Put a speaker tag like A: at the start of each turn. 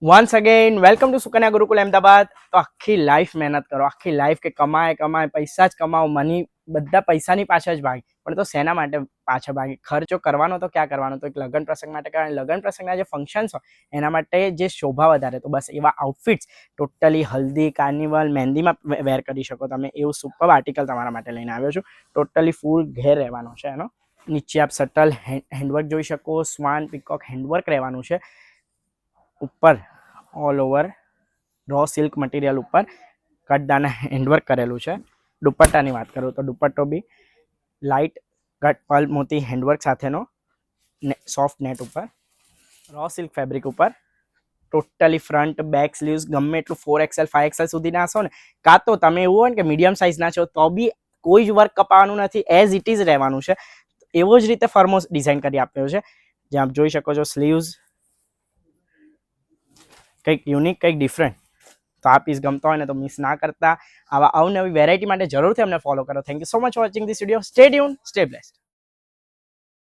A: Once again welcome to Sukanya Gurukul Ahmedabad. તો આખી life મહેનત કરો, આખી લાઈફ કે કમાય પૈસા જ કમાઓ, મની બધા પૈસાની પાછળ જ ભાગે, પણ તો શેના માટે પાછળ ભાગે? ખર્ચો કરવાનો તો ક્યાં કરવાનો? તો એક લગ્ન પ્રસંગ માટે કરવાનો। લગ્ન પ્રસંગના જે ફંક્શન્સ હોય એના માટે જે શોભા વધારે, તો બસ એવા આઉટફિટ્સ ટોટલી હલ્દી, કાર્નિવલ, મહેંદીમાં વેર કરી શકો તમે, એવું સુપર આર્ટિકલ તમારા માટે લઈને આવ્યો છું। ટોટલી ફૂલ ઘેર રહેવાનો છે એનો। નીચે આપ સટલ હેન્ડવર્ક જોઈ શકો, સ્વાન પીકોક હેન્ડવર્ક રહેવાનું છે। ઉપર all over raw silk material ઉપર કટદાના હેન્ડવર્ક કરેલું છે। દુપટ્ટાની વાત કરું તો દુપટ્ટો બી લાઇટ કટ પલ મોતી હેન્ડવર્ક સાથેનો સોફ્ટ નેટ ઉપર રો સિલ્ક ફેબ્રિક ઉપર ટોટલી ફ્રન્ટ બેક સ્લીવ્સ ગમે એટલું 4XL 5XL સુધી ના હશો ને, કાં તો તમે એવું હોય ને કે મીડિયમ સાઇઝના છો તો બી કોઈ જ વર્ક કપાવાનું નથી, એઝ ઇટ ઇઝ રહેવાનું છે। એવો જ રીતે ફર્મો ડિઝાઇન કરી આપ્યો છે, જે આપ જોઈ શકો છો। સ્લીવ્સ કંઈક યુનિક, કંઈક ડિફરન્ટ। તો આ પીસ ગમતો હોય ને તો મિસ ના કરતા, આવા અવનવી વેરાયટી માટે જરૂરથી અમને ફોલો કરો। Thank you so much for watching this video. Stay tune, stay blessed.